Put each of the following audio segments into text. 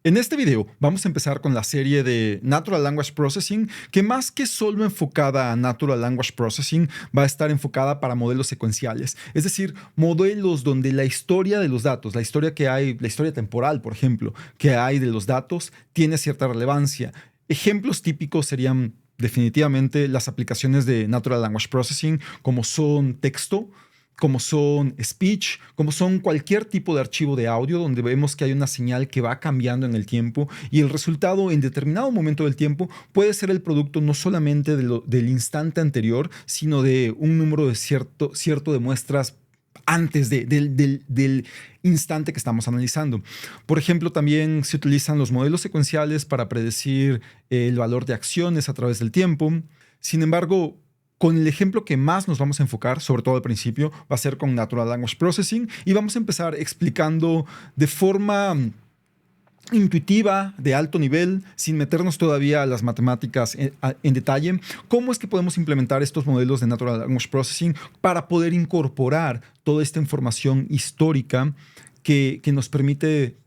En este video vamos a empezar con la serie de Natural Language Processing, que más que solo enfocada a Natural Language Processing, va a estar enfocada para modelos secuenciales. Es decir, modelos donde la historia de los datos, la historia que hay, la historia temporal, por ejemplo, que hay de los datos, tiene cierta relevancia. Ejemplos típicos serían definitivamente las aplicaciones de Natural Language Processing, como son texto, como son speech, como son cualquier tipo de archivo de audio donde vemos que hay una señal que va cambiando en el tiempo y el resultado en determinado momento del tiempo puede ser el producto no solamente del instante anterior, sino de un número de cierto de muestras antes del instante que estamos analizando. Por ejemplo, también se utilizan los modelos secuenciales para predecir el valor de acciones a través del tiempo. Sin embargo, con el ejemplo que más nos vamos a enfocar, sobre todo al principio, va a ser con Natural Language Processing y vamos a empezar explicando de forma intuitiva, de alto nivel, sin meternos todavía a las matemáticas en detalle, cómo es que podemos implementar estos modelos de Natural Language Processing para poder incorporar toda esta información histórica que nos permite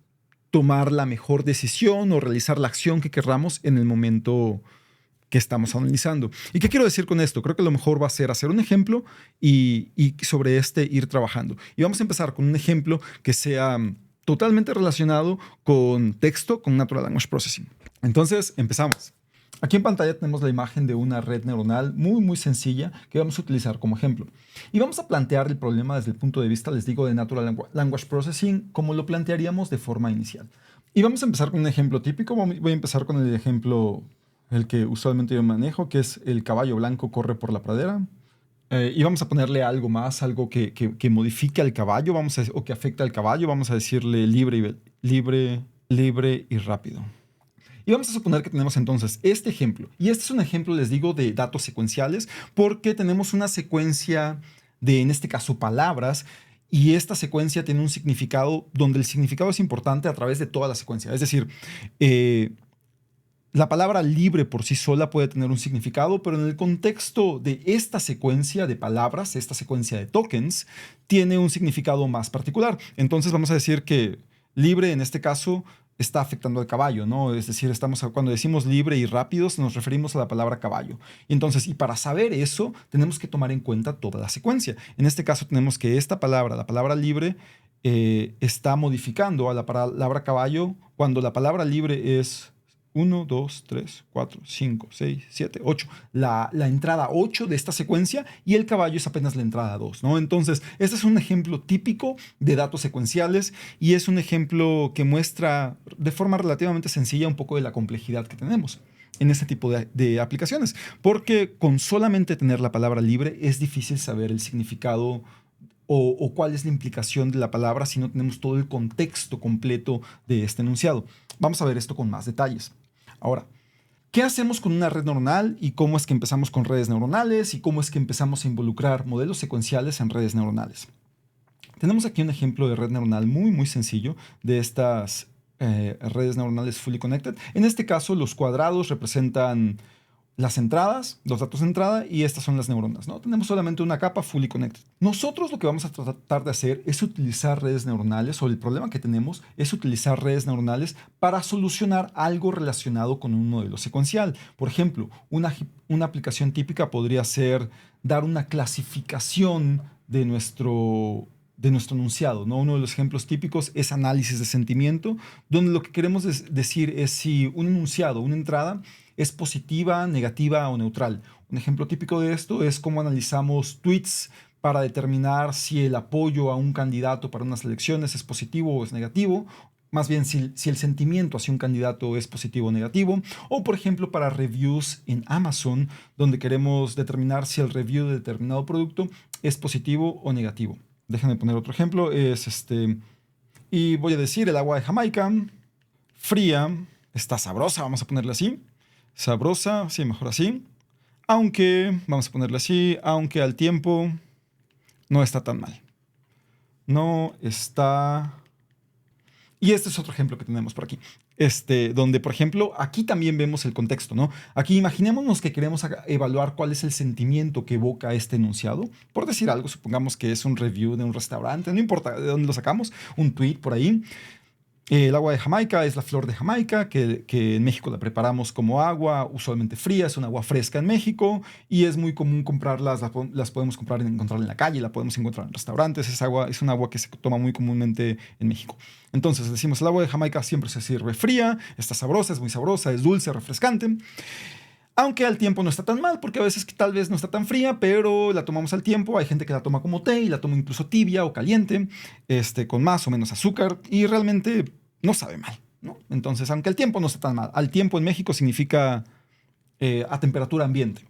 tomar la mejor decisión o realizar la acción que querramos en el momento que estamos analizando. ¿Y qué quiero decir con esto? Creo que lo mejor va a ser hacer un ejemplo y sobre este ir trabajando. Y vamos a empezar con un ejemplo que sea totalmente relacionado con texto, con Natural Language Processing. Entonces, empezamos. Aquí en pantalla tenemos la imagen de una red neuronal muy sencilla que vamos a utilizar como ejemplo. Y vamos a plantear el problema desde el punto de vista, les digo, de Natural Language Processing, como lo plantearíamos de forma inicial. Y vamos a empezar con un ejemplo típico. Voy a empezar con el ejemplo el que usualmente yo manejo, que es el caballo blanco corre por la pradera. Y vamos a ponerle algo más, algo que modifique al caballo, o que afecte al caballo. Vamos a decirle libre y rápido. Y vamos a suponer que tenemos entonces este ejemplo. Y este es un ejemplo, les digo, de datos secuenciales, porque tenemos una secuencia de, en este caso, palabras. Y esta secuencia tiene un significado donde el significado es importante a través de toda la secuencia. Es decir, la palabra libre por sí sola puede tener un significado, pero en el contexto de esta secuencia de palabras, esta secuencia de tokens, tiene un significado más particular. Entonces vamos a decir que libre en este caso está afectando al caballo, ¿no? Es decir, cuando decimos libre y rápido nos referimos a la palabra caballo. Entonces, y para saber eso, tenemos que tomar en cuenta toda la secuencia. En este caso tenemos que esta palabra, la palabra libre, está modificando a la palabra caballo cuando la palabra libre es 1, 2, 3, 4, 5, 6, 7, 8. La entrada 8 de esta secuencia y el caballo es apenas la entrada 2, ¿no? Entonces, este es un ejemplo típico de datos secuenciales y es un ejemplo que muestra de forma relativamente sencilla un poco de la complejidad que tenemos en este tipo de aplicaciones. Porque con solamente tener la palabra libre es difícil saber el significado o cuál es la implicación de la palabra si no tenemos todo el contexto completo de este enunciado. Vamos a ver esto con más detalles. Ahora, ¿qué hacemos con una red neuronal y cómo es que empezamos con redes neuronales y cómo es que empezamos a involucrar modelos secuenciales en redes neuronales? Tenemos aquí un ejemplo de red neuronal muy sencillo de estas redes neuronales fully connected. En este caso, los cuadrados representan las entradas, los datos de entrada, y estas son las neuronas, ¿no? Tenemos solamente una capa fully connected. Nosotros lo que vamos a tratar de hacer es utilizar redes neuronales, o el problema que tenemos es utilizar redes neuronales para solucionar algo relacionado con un modelo secuencial. Por ejemplo, una aplicación típica podría ser dar una clasificación de nuestro enunciado, ¿no? Uno de los ejemplos típicos es análisis de sentimiento, donde lo que queremos decir es si un enunciado, una entrada, es positiva, negativa o neutral. Un ejemplo típico de esto es cómo analizamos tweets para determinar si el apoyo a un candidato para unas elecciones es positivo o es negativo. Más bien si el sentimiento hacia un candidato es positivo o negativo. O por ejemplo para reviews en Amazon, donde queremos determinar si el review de determinado producto es positivo o negativo. Déjenme poner otro ejemplo. Y voy a decir el agua de Jamaica, fría, está sabrosa, vamos a ponerle así. Sabrosa, sí, mejor así. Aunque, vamos a ponerle así, aunque al tiempo no está tan mal. No está... Y este es otro ejemplo que tenemos por aquí. Donde, por ejemplo, aquí también vemos el contexto, ¿no? Aquí imaginémonos que queremos evaluar cuál es el sentimiento que evoca este enunciado. Por decir algo, supongamos que es un review de un restaurante, no importa de dónde lo sacamos, un tweet por ahí. El agua de Jamaica es la flor de Jamaica, que en México la preparamos como agua, usualmente fría, es un agua fresca en México y es muy común comprarlas, las podemos encontrar en la calle, la podemos encontrar en restaurantes, es un agua que se toma muy comúnmente en México. Entonces decimos, el agua de Jamaica siempre se sirve fría, está sabrosa, es muy sabrosa, es dulce, refrescante. Aunque al tiempo no está tan mal, porque a veces que tal vez no está tan fría, pero la tomamos al tiempo. Hay gente que la toma como té y la toma incluso tibia o caliente, con más o menos azúcar, y realmente no sabe mal, ¿no? Entonces, aunque al tiempo no está tan mal, al tiempo en México significa a temperatura ambiente.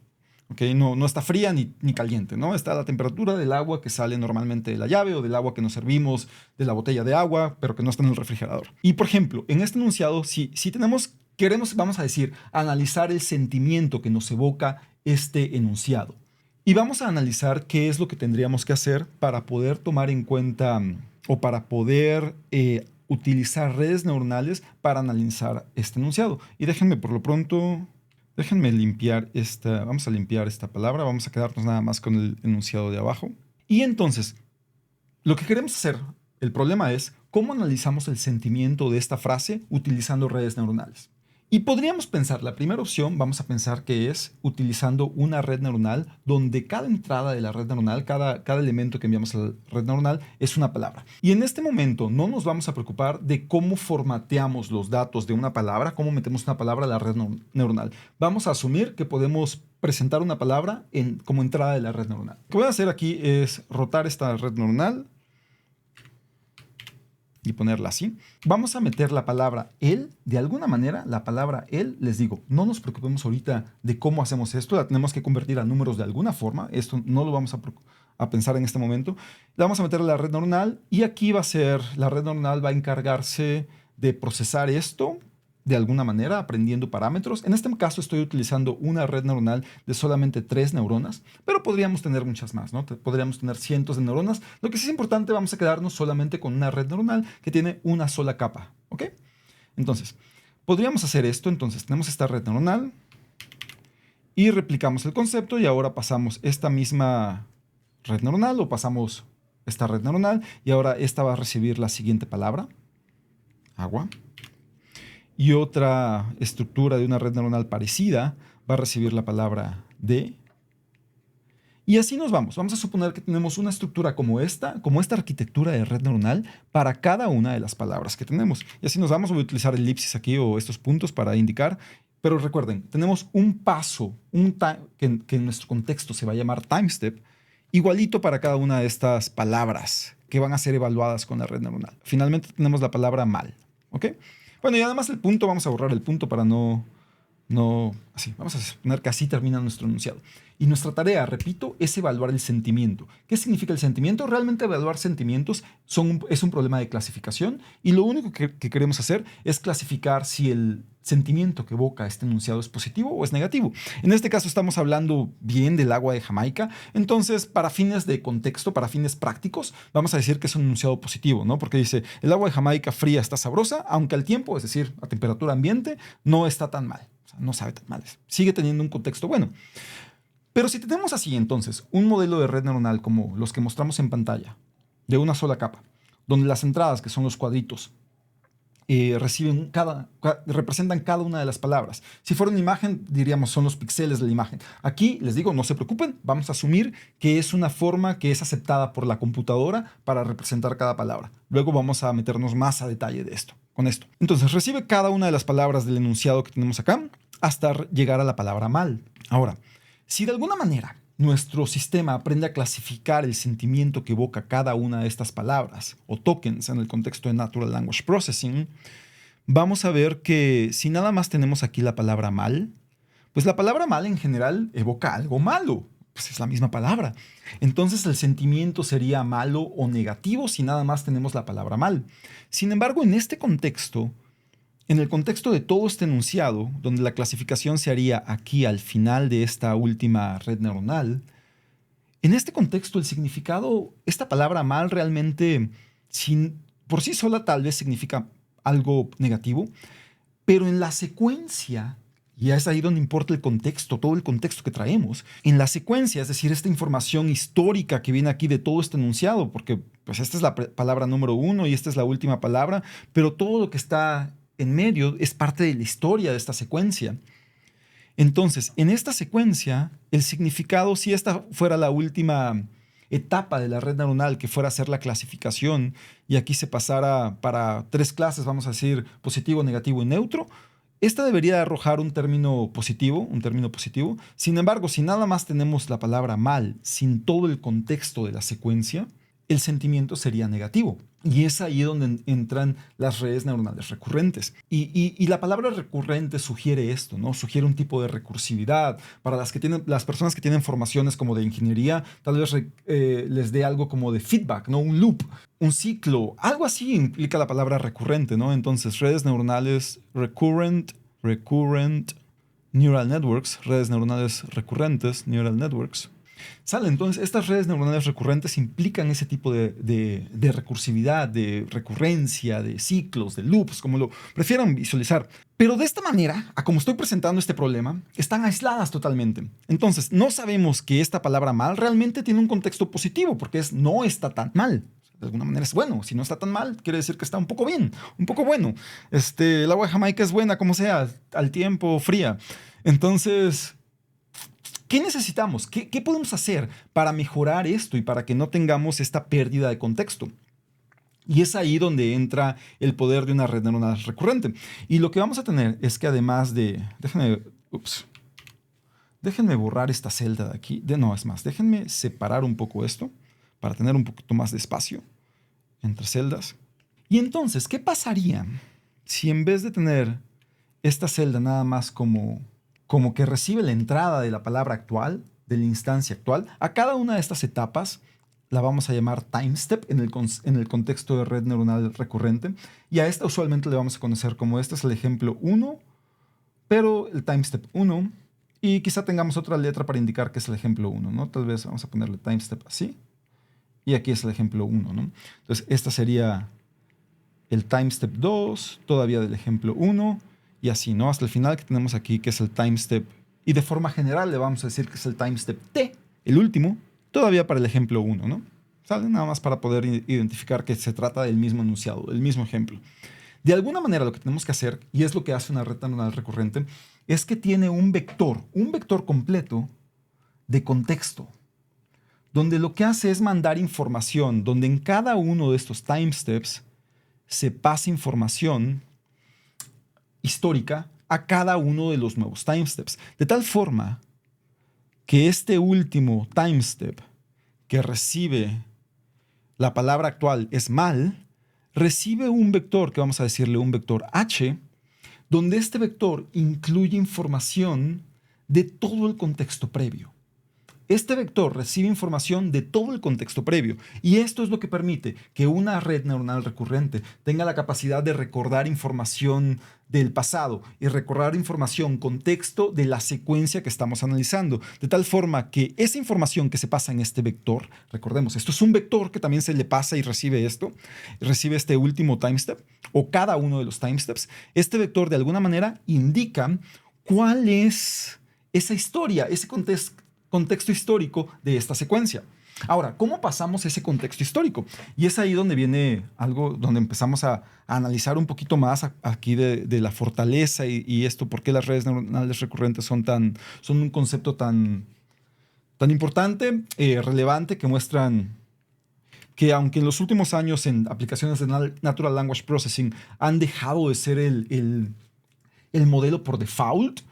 ¿Ok? No, no está fría ni caliente, ¿no? Está a la temperatura del agua que sale normalmente de la llave o del agua que nos servimos de la botella de agua, pero que no está en el refrigerador. Y por ejemplo, en este enunciado, si queremos, vamos a decir, analizar el sentimiento que nos evoca este enunciado. Y vamos a analizar qué es lo que tendríamos que hacer para poder tomar en cuenta o para poder utilizar redes neuronales para analizar este enunciado. Y déjenme por lo pronto... Déjenme limpiar vamos a limpiar esta palabra, vamos a quedarnos nada más con el enunciado de abajo. Y entonces, lo que queremos hacer, el problema es cómo analizamos el sentimiento de esta frase utilizando redes neuronales. Y podríamos pensar, la primera opción, vamos a pensar que es utilizando una red neuronal donde cada entrada de la red neuronal, cada elemento que enviamos a la red neuronal es una palabra. Y en este momento no nos vamos a preocupar de cómo formateamos los datos de una palabra, cómo metemos una palabra a la red neuronal. Vamos a asumir que podemos presentar una palabra como entrada de la red neuronal. Lo que voy a hacer aquí es rotar esta red neuronal y ponerla así. Vamos a meter la palabra él, de alguna manera, la palabra él, les digo, no nos preocupemos ahorita de cómo hacemos esto, la tenemos que convertir a números de alguna forma, esto no lo vamos a pensar en este momento. La vamos a meter a la red neuronal y aquí la red neuronal va a encargarse de procesar esto de alguna manera, aprendiendo parámetros. En este caso estoy utilizando una red neuronal de solamente 3 neuronas, pero podríamos tener muchas más, ¿no? Podríamos tener cientos de neuronas. Lo que sí es importante, vamos a quedarnos solamente con una red neuronal que tiene una sola capa, ¿ok? Entonces, podríamos hacer esto. Entonces, tenemos esta red neuronal y replicamos el concepto y ahora pasamos esta misma red neuronal o pasamos esta red neuronal y ahora esta va a recibir la siguiente palabra, agua. Y otra estructura de una red neuronal parecida va a recibir la palabra de. Y así nos vamos. Vamos a suponer que tenemos una estructura como esta arquitectura de red neuronal para cada una de las palabras que tenemos. Y así nos vamos. Voy a utilizar elipsis aquí o estos puntos para indicar. Pero recuerden, tenemos un paso, que en nuestro contexto se va a llamar time step, igualito para cada una de estas palabras que van a ser evaluadas con la red neuronal. Finalmente tenemos la palabra mal, ¿ok? Bueno, y además el punto, vamos a borrar el punto para así, vamos a suponer que así termina nuestro enunciado. Y nuestra tarea, repito, es evaluar el sentimiento. ¿Qué significa el sentimiento? Realmente evaluar sentimientos es un problema de clasificación y lo único que queremos hacer es clasificar si el sentimiento que evoca este enunciado es positivo o es negativo. En este caso estamos hablando bien del agua de Jamaica, entonces para fines de contexto, para fines prácticos, vamos a decir que es un enunciado positivo, ¿no? Porque dice, el agua de Jamaica fría está sabrosa, aunque al tiempo, es decir, a temperatura ambiente, no está tan mal. O sea, no sabe tan mal. Sigue teniendo un contexto bueno. Pero si tenemos así entonces un modelo de red neuronal como los que mostramos en pantalla, de una sola capa, donde las entradas, que son los cuadritos, representan cada una de las palabras. Si fuera una imagen, diríamos son los píxeles de la imagen. Aquí les digo, no se preocupen, vamos a asumir que es una forma que es aceptada por la computadora para representar cada palabra. Luego vamos a meternos más a detalle con esto. Entonces recibe cada una de las palabras del enunciado que tenemos acá hasta llegar a la palabra mal. Ahora, si de alguna manera nuestro sistema aprende a clasificar el sentimiento que evoca cada una de estas palabras o tokens en el contexto de Natural Language Processing, vamos a ver que si nada más tenemos aquí la palabra mal, pues la palabra mal en general evoca algo malo. Pues es la misma palabra. Entonces el sentimiento sería malo o negativo si nada más tenemos la palabra mal. Sin embargo, en este contexto, en el contexto de todo este enunciado, donde la clasificación se haría aquí al final de esta última red neuronal, en este contexto el significado, esta palabra mal realmente, por sí sola tal vez significa algo negativo, pero en la secuencia, y es ahí donde importa el contexto, todo el contexto que traemos, en la secuencia, es decir, esta información histórica que viene aquí de todo este enunciado, porque pues esta es la palabra número 1 y esta es la última palabra, pero todo lo que está en medio es parte de la historia de esta secuencia. Entonces, en esta secuencia, el significado, si esta fuera la última etapa de la red neuronal, que fuera a hacer la clasificación, y aquí se pasara para 3 clases, vamos a decir positivo, negativo y neutro, esta debería arrojar un término positivo, un término positivo. Sin embargo, si nada más tenemos la palabra mal, sin todo el contexto de la secuencia, el sentimiento sería negativo. Y es ahí donde entran las redes neuronales recurrentes. Y la palabra recurrente sugiere esto, ¿no? Sugiere un tipo de recursividad. Para las personas que tienen formaciones como de ingeniería, tal vez les dé algo como de feedback, ¿no? Un loop, un ciclo. Algo así implica la palabra recurrente, ¿no? Entonces, redes neuronales recurrent neural networks, redes neuronales recurrentes, neural networks. Sale, entonces estas redes neuronales recurrentes implican ese tipo de recursividad, de recurrencia, de ciclos, de loops, como lo prefieran visualizar. Pero de esta manera, a como estoy presentando este problema, están aisladas totalmente. Entonces, no sabemos que esta palabra mal realmente tiene un contexto positivo, porque no está tan mal. De alguna manera es bueno. Si no está tan mal, quiere decir que está un poco bien, un poco bueno. El agua de Jamaica es buena, como sea, al tiempo, fría. Entonces, ¿qué necesitamos? ¿Qué podemos hacer para mejorar esto y para que no tengamos esta pérdida de contexto? Y es ahí donde entra el poder de una red neuronal recurrente. Y lo que vamos a tener es que además de... Déjenme borrar esta celda de aquí. No, es más, déjenme separar un poco esto para tener un poquito más de espacio entre celdas. Y entonces, ¿qué pasaría si en vez de tener esta celda nada más como que recibe la entrada de la palabra actual, de la instancia actual, a cada una de estas etapas la vamos a llamar time step en el contexto de red neuronal recurrente, y a esta usualmente le vamos a conocer como este es el ejemplo 1, pero el time step 1, y quizá tengamos otra letra para indicar que es el ejemplo 1, ¿no? Tal vez vamos a ponerle time step así, y aquí es el ejemplo 1, ¿no? Entonces esta sería el time step 2, todavía del ejemplo 1, y así, ¿no? Hasta el final que tenemos aquí, que es el time step. Y de forma general le vamos a decir que es el time step T, el último, todavía para el ejemplo 1, ¿no? ¿Sale? Nada más para poder identificar que se trata del mismo enunciado, del mismo ejemplo. De alguna manera lo que tenemos que hacer, y es lo que hace una red neuronal recurrente, es que tiene un vector completo de contexto, donde lo que hace es mandar información, donde en cada uno de estos time steps se pasa información histórica a cada uno de los nuevos time steps. De tal forma que este último time step que recibe la palabra actual es mal, recibe un vector que vamos a decirle un vector h, donde este vector incluye información de todo el contexto previo. Este vector recibe información de todo el contexto previo, y esto es lo que permite que una red neuronal recurrente tenga la capacidad de recordar información del pasado y recordar información, contexto de la secuencia que estamos analizando, de tal forma que esa información que se pasa en este vector, recordemos, esto es un vector que también se le pasa y recibe esto, recibe este último time step, o cada uno de los time steps, este vector de alguna manera indica cuál es esa historia, ese contexto histórico de esta secuencia. Ahora, ¿cómo pasamos ese contexto histórico? Y es ahí donde viene algo, donde empezamos a analizar un poquito más aquí de la fortaleza y esto, por qué las redes neuronales recurrentes son un concepto tan importante, relevante, que muestran que aunque en los últimos años en aplicaciones de Natural Language Processing han dejado de ser el modelo por default,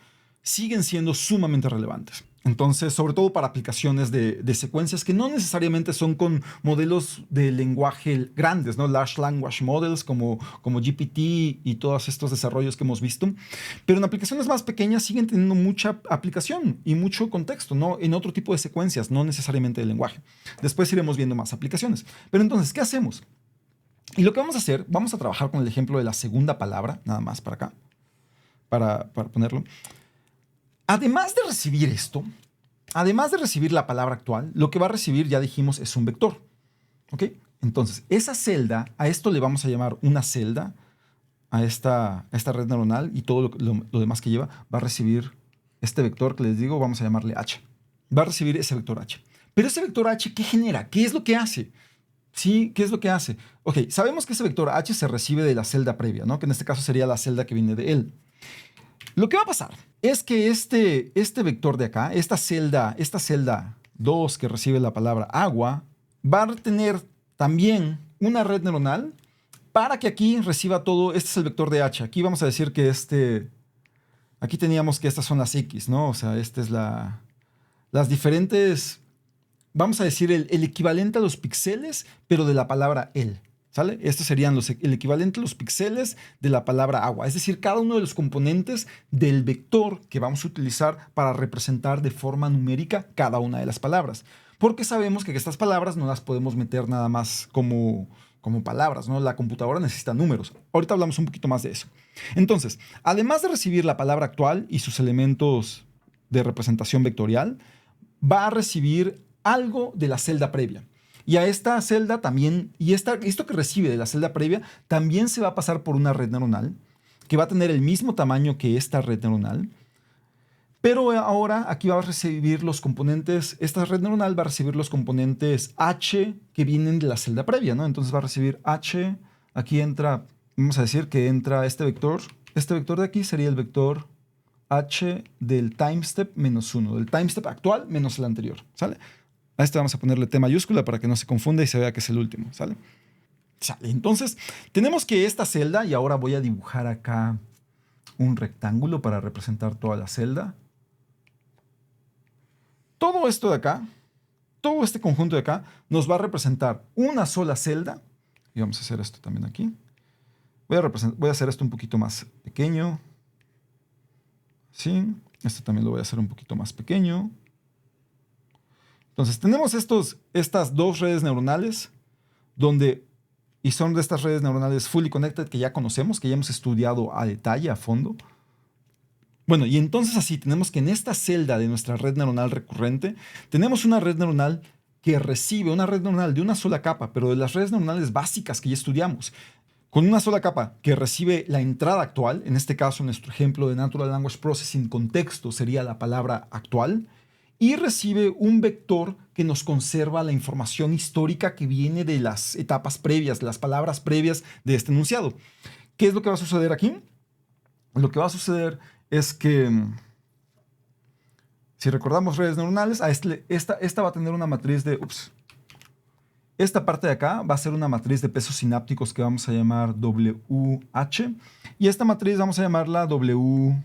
siguen siendo sumamente relevantes. Entonces, sobre todo para aplicaciones de secuencias que no necesariamente son con modelos de lenguaje grandes, ¿no? Large Language Models como GPT y todos estos desarrollos que hemos visto. Pero en aplicaciones más pequeñas siguen teniendo mucha aplicación y mucho contexto, ¿no? En otro tipo de secuencias, no necesariamente de lenguaje. Después iremos viendo más aplicaciones. Pero entonces, ¿qué hacemos? Y lo que vamos a hacer, vamos a trabajar con el ejemplo de la segunda palabra, nada más para acá, para ponerlo. Además de recibir esto, además de recibir la palabra actual, lo que va a recibir, ya dijimos, es un vector. ¿Ok? Entonces, esa celda, a esto le vamos a llamar una celda, a esta red neuronal, y todo lo demás que lleva, va a recibir este vector que les digo, vamos a llamarle h. Va a recibir ese vector h. Pero ese vector h, ¿qué genera? ¿Qué es lo que hace? Sí, ¿qué es lo que hace? Ok, sabemos que ese vector h se recibe de la celda previa, ¿no? Que en este caso sería la celda que viene de él. Lo que va a pasar es que este vector de acá, esta celda 2 que recibe la palabra agua, va a tener también una red neuronal para que aquí reciba todo. Este es el vector de h. Aquí vamos a decir que aquí teníamos que estas son las x, ¿no? O sea, esta es las diferentes, vamos a decir el equivalente a los píxeles, pero de la palabra el. ¿Sale? Estos serían el equivalente a los píxeles de la palabra agua. Es decir, cada uno de los componentes del vector que vamos a utilizar para representar de forma numérica cada una de las palabras. Porque sabemos que estas palabras no las podemos meter nada más como palabras, ¿no? La computadora necesita números. Ahorita hablamos un poquito más de eso. Entonces, además de recibir la palabra actual y sus elementos de representación vectorial, va a recibir algo de la celda previa. Y a esta celda también, esto que recibe de la celda previa, también se va a pasar por una red neuronal, que va a tener el mismo tamaño que esta red neuronal. Pero ahora aquí va a recibir los componentes, esta red neuronal va a recibir los componentes h que vienen de la celda previa, ¿no? Entonces va a recibir h, aquí entra, vamos a decir que entra este vector de aquí sería el vector h del timestep menos 1, del timestep actual menos el anterior, ¿sale? A este vamos a ponerle T mayúscula para que no se confunda y se vea que es el último, ¿sale? Sale. Entonces, tenemos que esta celda, y ahora voy a dibujar acá un rectángulo para representar toda la celda. Todo esto de acá, todo este conjunto de acá, nos va a representar una sola celda. Y vamos a hacer esto también aquí. Voy a hacer esto un poquito más pequeño. Sí, esto también lo voy a hacer un poquito más pequeño. Entonces tenemos estas dos redes neuronales y son de estas redes neuronales fully connected que ya conocemos, que ya hemos estudiado a detalle, a fondo. Bueno, y entonces así tenemos que en esta celda de nuestra red neuronal recurrente, tenemos una red neuronal que recibe una red neuronal de una sola capa, pero de las redes neuronales básicas que ya estudiamos, con una sola capa que recibe la entrada actual, en este caso en nuestro ejemplo de Natural Language Processing, contexto sería la palabra actual, y recibe un vector que nos conserva la información histórica que viene de las etapas previas, de las palabras previas de este enunciado. ¿Qué es lo que va a suceder aquí? Lo que va a suceder es que, si recordamos redes neuronales, esta va a tener una matriz de... Esta parte de acá va a ser una matriz de pesos sinápticos que vamos a llamar WH, y esta matriz vamos a llamarla WX,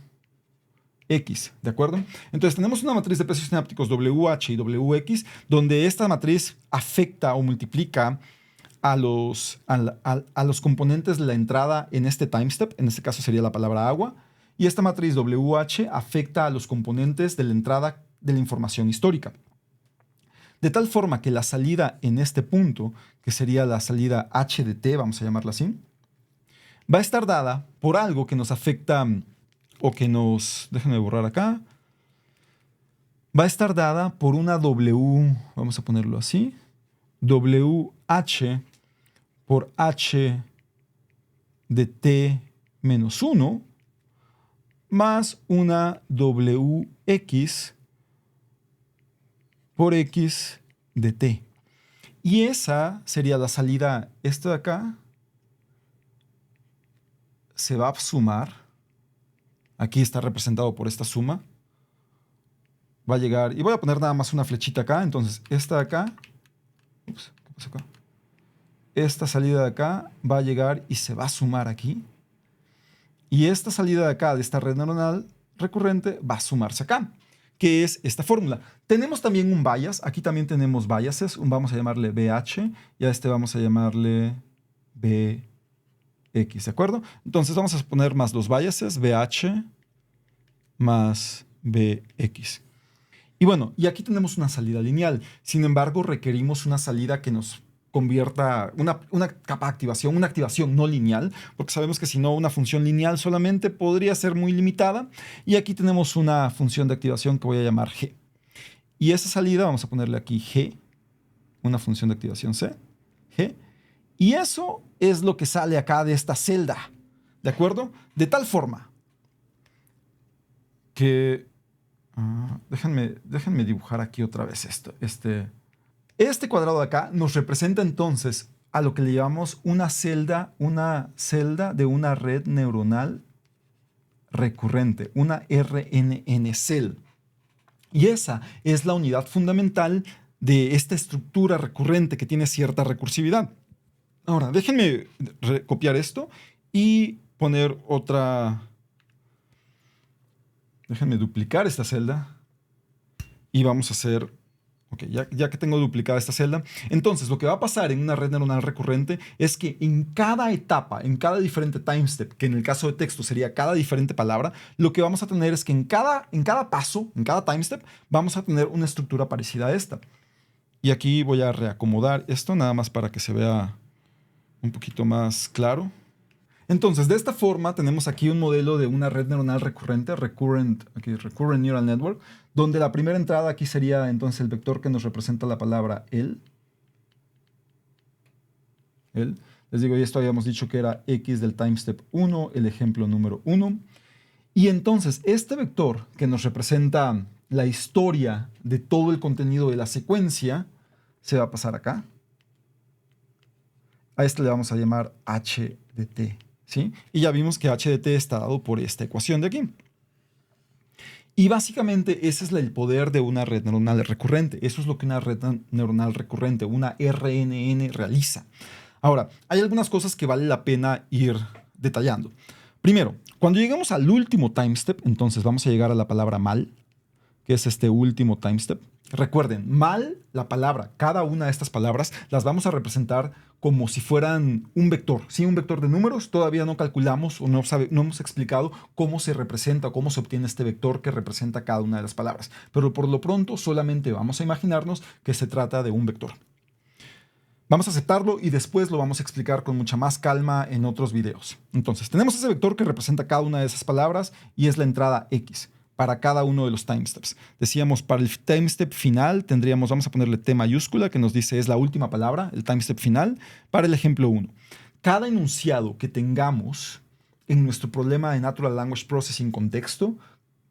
¿de acuerdo? Entonces tenemos una matriz de pesos sinápticos WH y WX, donde esta matriz afecta o multiplica a los componentes de la entrada en este timestep, en este caso sería la palabra agua, y esta matriz WH afecta a los componentes de la entrada de la información histórica. De tal forma que la salida en este punto, que sería la salida h de t, vamos a llamarla así, va a estar dada por algo que nos afecta o que nos... Déjenme borrar acá. Va a estar dada por una W, vamos a ponerlo así, WH por h de t menos 1 más una WX por x de t. Y esa sería la salida, esto de acá se va a sumar, aquí está representado por esta suma, va a llegar, y voy a poner nada más una flechita acá, entonces esta de acá, ¿qué pasó acá? Esta salida de acá va a llegar y se va a sumar aquí, y esta salida de acá, de esta red neuronal recurrente, va a sumarse acá, que es esta fórmula. Tenemos también un bias, aquí también tenemos biases, vamos a llamarle BH, y a este vamos a llamarle BX, ¿de acuerdo? Entonces vamos a poner más los biases, BH más BX. Y bueno, y aquí tenemos una salida lineal, sin embargo requerimos una salida que nos convierta una capa de activación, una activación no lineal, porque sabemos que si no, una función lineal solamente podría ser muy limitada. Y aquí tenemos una función de activación que voy a llamar g. Y esa salida vamos a ponerle aquí g, una función de activación c, g. Y eso es lo que sale acá de esta celda, ¿de acuerdo? De tal forma que... déjenme dibujar aquí otra vez esto. Este cuadrado de acá nos representa entonces a lo que le llamamos una celda de una red neuronal recurrente, una RNN cell. Y esa es la unidad fundamental de esta estructura recurrente que tiene cierta recursividad. Ahora, déjenme copiar esto y poner otra. Déjenme duplicar esta celda y vamos a hacer. Ok, ya que tengo duplicada esta celda, entonces lo que va a pasar en una red neuronal recurrente es que en cada etapa, en cada diferente time step, que en el caso de texto sería cada diferente palabra, lo que vamos a tener es que en cada paso, en cada time step, vamos a tener una estructura parecida a esta. Y aquí voy a reacomodar esto nada más para que se vea un poquito más claro. Entonces, de esta forma tenemos aquí un modelo de una red neuronal recurrente, recurrent neural network, donde la primera entrada aquí sería entonces el vector que nos representa la palabra el. Les digo, y esto habíamos dicho que era x del time step 1, el ejemplo número 1. Y entonces, este vector que nos representa la historia de todo el contenido de la secuencia, se va a pasar acá. A este le vamos a llamar h de t. ¿Sí? Y ya vimos que h de t está dado por esta ecuación de aquí. Y básicamente ese es el poder de una red neuronal recurrente. Eso es lo que una red neuronal recurrente, una RNN, realiza. Ahora, hay algunas cosas que vale la pena ir detallando. Primero, cuando llegamos al último time step, entonces vamos a llegar a la palabra mal, que es este último time step. Recuerden, mal, la palabra, cada una de estas palabras las vamos a representar como si fueran un vector. ¿Sí? Un vector de números, todavía no calculamos o no hemos explicado cómo se representa o cómo se obtiene este vector que representa cada una de las palabras. Pero por lo pronto solamente vamos a imaginarnos que se trata de un vector. Vamos a aceptarlo y después lo vamos a explicar con mucha más calma en otros videos. Entonces, tenemos ese vector que representa cada una de esas palabras y es la entrada X para cada uno de los time steps. Decíamos, para el time step final tendríamos, vamos a ponerle T mayúscula, que nos dice es la última palabra, el time step final, para el ejemplo 1. Cada enunciado que tengamos en nuestro problema de Natural Language Processing con texto,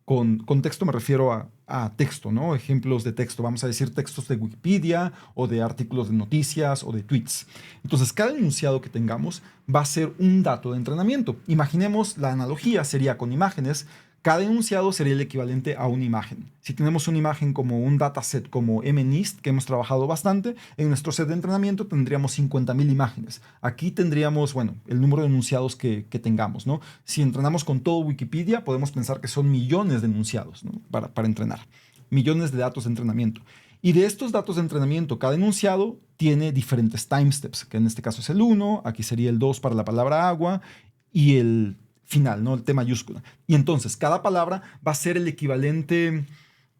con texto me refiero a texto, ¿no? Ejemplos de texto, vamos a decir textos de Wikipedia o de artículos de noticias o de tweets. Entonces, cada enunciado que tengamos va a ser un dato de entrenamiento. Imaginemos, la analogía sería con imágenes. Cada enunciado sería el equivalente a una imagen. Si tenemos una imagen como un dataset como MNIST, que hemos trabajado bastante, en nuestro set de entrenamiento tendríamos 50,000 imágenes. Aquí tendríamos, bueno, el número de enunciados que tengamos, ¿no? Si entrenamos con todo Wikipedia, podemos pensar que son millones de enunciados, ¿no? para entrenar. Millones de datos de entrenamiento. Y de estos datos de entrenamiento, cada enunciado tiene diferentes time steps, que en este caso es el 1, aquí sería el 2 para la palabra agua, y el final, ¿no? El T mayúscula. Y entonces, cada palabra va a ser el equivalente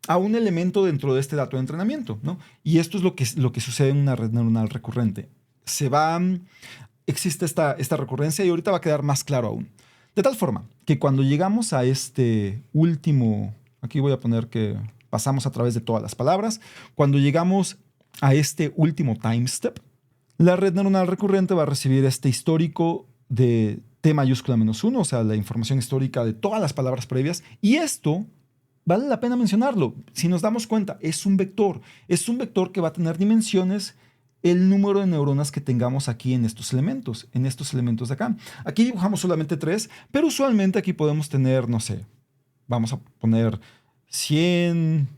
a un elemento dentro de este dato de entrenamiento, ¿no? Y esto es lo que sucede en una red neuronal recurrente. Existe esta recurrencia y ahorita va a quedar más claro aún. De tal forma que cuando llegamos a este último, aquí voy a poner que pasamos a través de todas las palabras, cuando llegamos a este último time step, la red neuronal recurrente va a recibir este histórico de T mayúscula -1, o sea, la información histórica de todas las palabras previas. Y esto, vale la pena mencionarlo, si nos damos cuenta, es un vector. Es un vector que va a tener dimensiones el número de neuronas que tengamos aquí en estos elementos de acá. Aquí dibujamos solamente 3, pero usualmente aquí podemos tener, no sé, vamos a poner 100,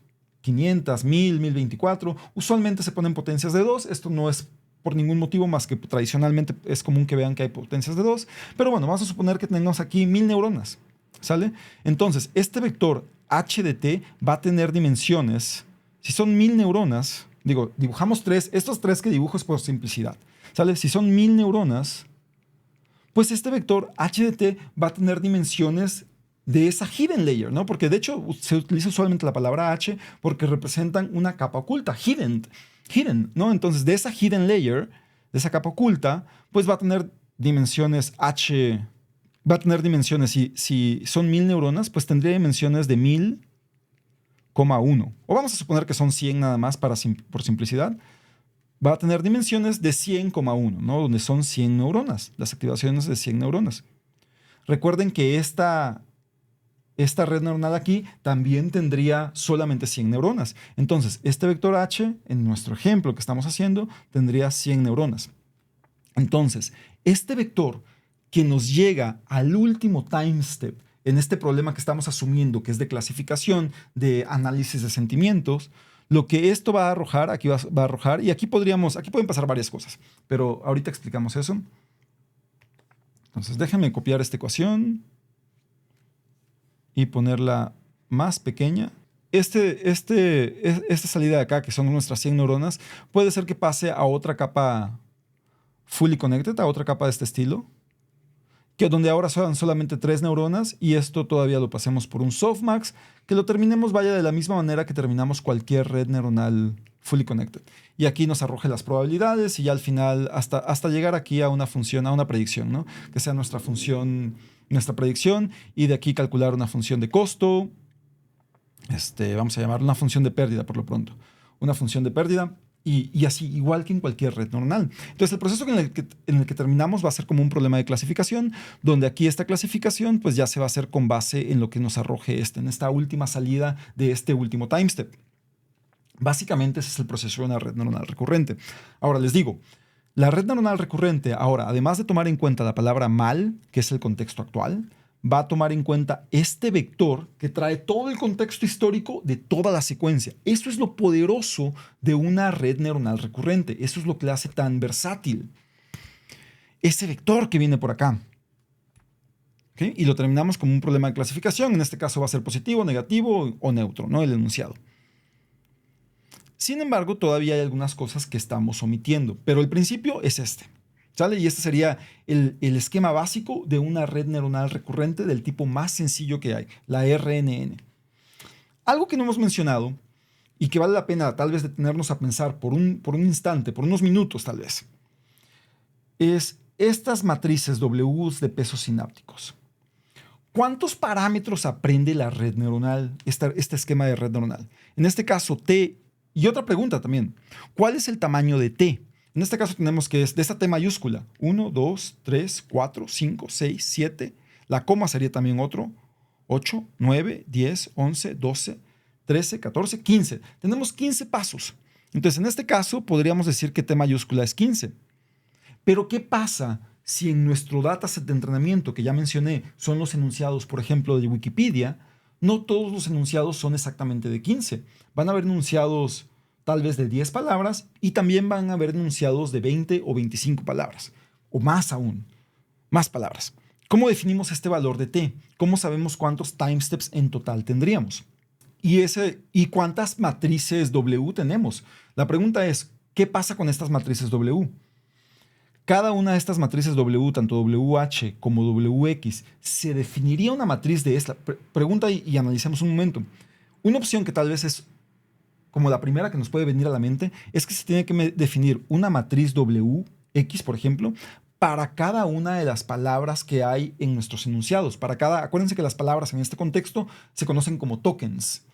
500, 1000, 1024. Usualmente se ponen potencias de 2. Esto no es por ningún motivo más que tradicionalmente es común que vean que hay potencias de 2. Pero bueno, vamos a suponer que tenemos aquí 1000 neuronas. ¿Sale? Entonces, este vector h de t va a tener dimensiones. Si son 1000 neuronas, digo, dibujamos 3. Estos 3 que dibujo es por simplicidad. ¿Sale? Si son 1000 neuronas, pues este vector h de t va a tener dimensiones de esa hidden layer, ¿no? Porque de hecho se utiliza usualmente la palabra h porque representan una capa oculta, hidden, ¿no? Entonces, de esa hidden layer, de esa capa oculta, pues va a tener dimensiones h, va a tener dimensiones, si son 1000 neuronas, pues tendría dimensiones de 1000,1. O vamos a suponer que son 100 nada más por simplicidad. Va a tener dimensiones de 100,1, ¿no? Donde son 100 neuronas, las activaciones de 100 neuronas. Recuerden que esta esta red neuronal aquí también tendría solamente 100 neuronas. Entonces, este vector h, en nuestro ejemplo que estamos haciendo, tendría 100 neuronas. Entonces, este vector que nos llega al último time step en este problema que estamos asumiendo, que es de clasificación, de análisis de sentimientos, lo que esto va a arrojar, aquí va a arrojar, y aquí pueden pasar varias cosas, pero ahorita explicamos eso. Entonces, déjenme copiar esta ecuación y ponerla más pequeña. Esta salida de acá, que son nuestras 100 neuronas, puede ser que pase a otra capa fully connected, a otra capa de este estilo, que donde ahora son solamente 3 neuronas, y esto todavía lo pasemos por un softmax, que lo terminemos vaya de la misma manera que terminamos cualquier red neuronal fully connected. Y aquí nos arroje las probabilidades y ya al final hasta llegar aquí a una función, a una predicción, ¿no? Que sea nuestra función, nuestra predicción, y de aquí calcular una función de costo. Vamos a llamar una función de pérdida por lo pronto. Una función de pérdida. Y así, igual que en cualquier red neuronal. Entonces, el proceso en el que terminamos va a ser como un problema de clasificación, donde aquí esta clasificación pues ya se va a hacer con base en lo que nos arroje en esta última salida de este último time step. Básicamente ese es el proceso de una red neuronal recurrente. Ahora les digo, la red neuronal recurrente, ahora, además de tomar en cuenta la palabra mal, que es el contexto actual, va a tomar en cuenta este vector que trae todo el contexto histórico de toda la secuencia. Eso es lo poderoso de una red neuronal recurrente. Eso es lo que la hace tan versátil. Ese vector que viene por acá. ¿Okay? Y lo terminamos como un problema de clasificación. En este caso va a ser positivo, negativo o neutro, ¿no? El enunciado. Sin embargo, todavía hay algunas cosas que estamos omitiendo, pero el principio es este. ¿Sale? Y este sería el esquema básico de una red neuronal recurrente del tipo más sencillo que hay, la RNN. Algo que no hemos mencionado y que vale la pena tal vez detenernos a pensar por un instante, por unos minutos tal vez, es estas matrices W de pesos sinápticos. ¿Cuántos parámetros aprende la red neuronal, este esquema de red neuronal? En este caso, T. Y otra pregunta también, ¿cuál es el tamaño de T? En este caso tenemos que es de esta T mayúscula. 1, 2, 3, 4, 5, 6, 7. La coma sería también otro. 8, 9, 10, 11, 12, 13, 14, 15. Tenemos 15 pasos. Entonces, en este caso, podríamos decir que T mayúscula es 15. Pero, ¿qué pasa si en nuestro dataset de entrenamiento, que ya mencioné, son los enunciados, por ejemplo, de Wikipedia? No todos los enunciados son exactamente de 15. Van a haber enunciados tal vez de 10 palabras, y también van a haber enunciados de 20 o 25 palabras, o más aún, más palabras. ¿Cómo definimos este valor de T? ¿Cómo sabemos cuántos time steps en total tendríamos? ¿Y cuántas matrices W tenemos? La pregunta es, ¿qué pasa con estas matrices W? Cada una de estas matrices W, tanto WH como WX, ¿se definiría una matriz de esta? Pregunta y analicemos un momento. Una opción que tal vez es como la primera que nos puede venir a la mente, es que se tiene que definir una matriz WX, por ejemplo, para cada una de las palabras que hay en nuestros enunciados. Acuérdense que las palabras en este contexto se conocen como tokens.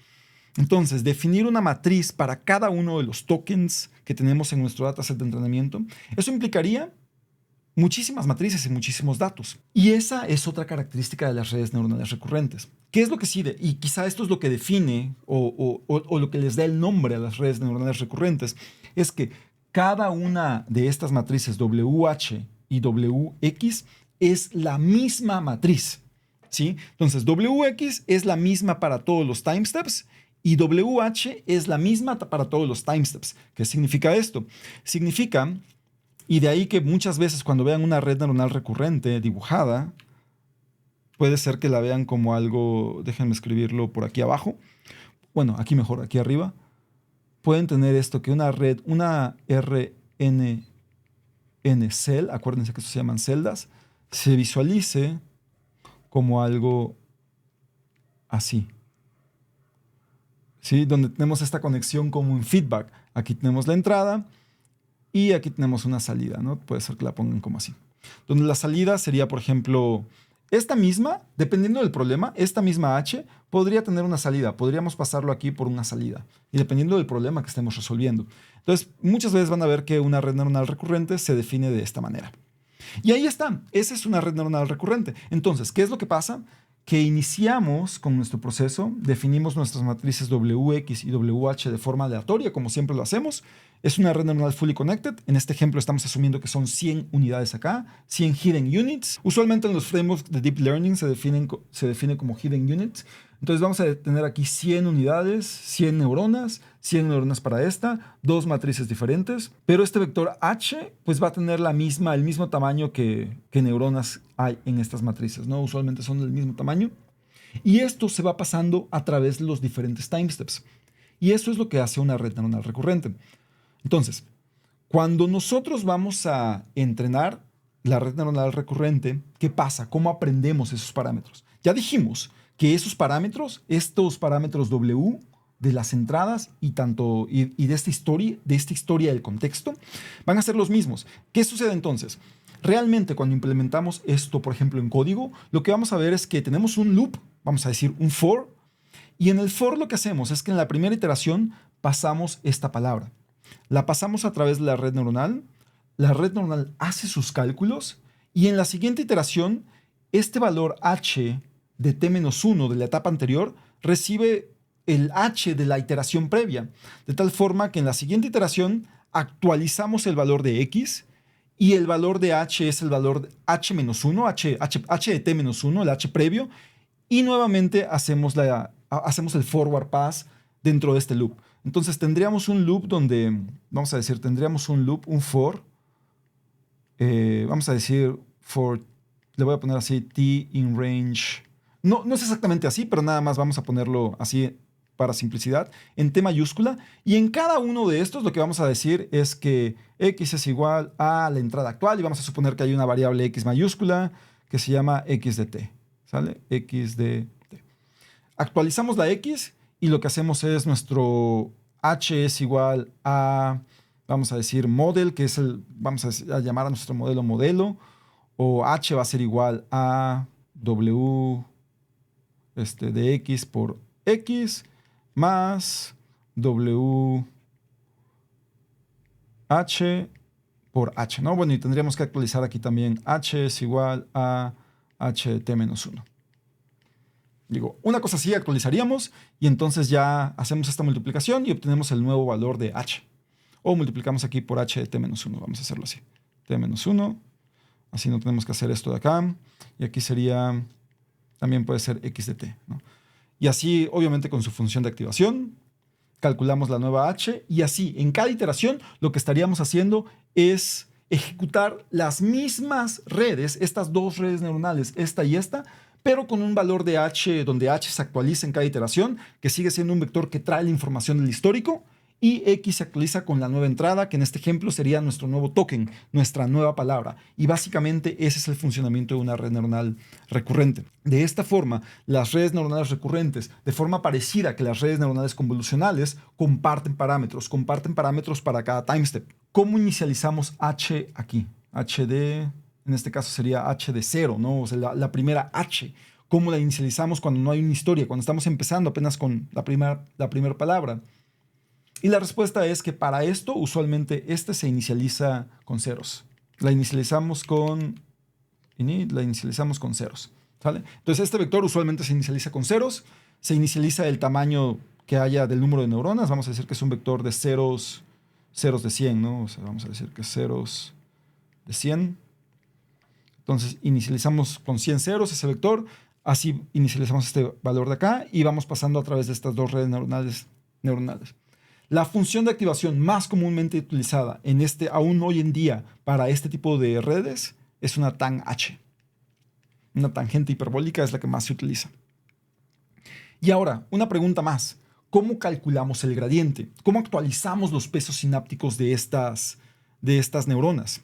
Entonces, definir una matriz para cada uno de los tokens que tenemos en nuestro dataset de entrenamiento, eso implicaría muchísimas matrices y muchísimos datos. Y esa es otra característica de las redes neuronales recurrentes. ¿Qué es lo que sí? Y quizá esto es lo que define o lo que les da el nombre a las redes neuronales recurrentes, es que cada una de estas matrices WH y WX es la misma matriz, ¿sí? Entonces, WX es la misma para todos los time steps y WH es la misma para todos los time steps. ¿Qué significa esto? Significa, y de ahí que muchas veces cuando vean una red neuronal recurrente dibujada, puede ser que la vean como algo, déjenme escribirlo por aquí abajo, bueno, aquí mejor, aquí arriba, pueden tener esto que una RNN cell, acuérdense que estos se llaman celdas, se visualice como algo así, ¿sí? Donde tenemos esta conexión como un feedback. Aquí tenemos la entrada y aquí tenemos una salida, ¿no? Puede ser que la pongan como así. Donde la salida sería, por ejemplo, esta misma, dependiendo del problema, esta misma H podría tener una salida. Podríamos pasarlo aquí por una salida. Y dependiendo del problema que estemos resolviendo. Entonces, muchas veces van a ver que una red neuronal recurrente se define de esta manera. Y ahí está. Esa es una red neuronal recurrente. Entonces, ¿qué es lo que pasa? que iniciamos con nuestro proceso, definimos nuestras matrices WX y WH de forma aleatoria, como siempre lo hacemos. Es una red neuronal fully connected. En este ejemplo estamos asumiendo que son 100 unidades acá, 100 hidden units. Usualmente en los frameworks de Deep Learning se define como hidden units. Entonces vamos a tener aquí 100 unidades, 100 neuronas para esta, dos matrices diferentes, pero este vector H pues va a tener el mismo tamaño que neuronas hay en estas matrices, ¿no? Usualmente son del mismo tamaño. Y esto se va pasando a través de los diferentes time steps. Y eso es lo que hace una red neuronal recurrente. Entonces, cuando nosotros vamos a entrenar la red neuronal recurrente, ¿qué pasa? ¿Cómo aprendemos esos parámetros? Ya dijimos que estos parámetros W de las entradas y de esta historia del contexto, van a ser los mismos. ¿Qué sucede entonces? Realmente cuando implementamos esto, por ejemplo, en código, lo que vamos a ver es que tenemos un loop, vamos a decir un for, y en el for lo que hacemos es que en la primera iteración pasamos esta palabra. La pasamos a través de la red neuronal hace sus cálculos, y en la siguiente iteración, este valor h de t-1 de la etapa anterior recibe el h de la iteración previa, de tal forma que en la siguiente iteración actualizamos el valor de x y el valor de h es el valor h-1, h de t-1, el h previo, y nuevamente hacemos el forward pass dentro de este loop. Entonces tendríamos un loop donde, vamos a decir, un for, vamos a decir for, le voy a poner así, t in range. No es exactamente así, pero nada más vamos a ponerlo así para simplicidad, en T mayúscula. Y en cada uno de estos lo que vamos a decir es que x es igual a la entrada actual y vamos a suponer que hay una variable x mayúscula que se llama x de t. ¿Sale? X de t. Actualizamos la x y lo que hacemos es nuestro h es igual a, vamos a decir, model, que es vamos a llamar a nuestro modelo, o h va a ser igual a w de x por x más w h por h, ¿no? Bueno, y tendríamos que actualizar aquí también h es igual a h de t-1. Digo, una cosa así actualizaríamos y entonces ya hacemos esta multiplicación y obtenemos el nuevo valor de h. O multiplicamos aquí por h de t-1, vamos a hacerlo así. t-1, así no tenemos que hacer esto de acá. Y aquí sería, también puede ser x de t, ¿no? Y así, obviamente, con su función de activación, calculamos la nueva h y así, en cada iteración, lo que estaríamos haciendo es ejecutar las mismas redes, estas dos redes neuronales, esta y esta, pero con un valor de h, donde h se actualiza en cada iteración, que sigue siendo un vector que trae la información del histórico, y x se actualiza con la nueva entrada, que en este ejemplo sería nuestro nuevo token, nuestra nueva palabra. Y básicamente ese es el funcionamiento de una red neuronal recurrente. De esta forma, las redes neuronales recurrentes, de forma parecida que las redes neuronales convolucionales, comparten parámetros para cada time step. ¿Cómo inicializamos h aquí? H de, en este caso sería h de 0, ¿no? O sea, la primera h. ¿Cómo la inicializamos cuando no hay una historia? Cuando estamos empezando apenas con la primera palabra. Y la respuesta es que para esto, usualmente, se inicializa con ceros. La inicializamos con ceros. ¿Sale? Entonces, este vector usualmente se inicializa con ceros. Se inicializa el tamaño que haya del número de neuronas. Vamos a decir que es un vector de ceros de 100, ¿no? O sea, vamos a decir que ceros de 100. Entonces, inicializamos con 100 ceros ese vector. Así inicializamos este valor de acá y vamos pasando a través de estas dos redes neuronales. La función de activación más comúnmente utilizada aún hoy en día para este tipo de redes es una tanh. Una tangente hiperbólica es la que más se utiliza. Y ahora, una pregunta más. ¿Cómo calculamos el gradiente? ¿Cómo actualizamos los pesos sinápticos de estas neuronas?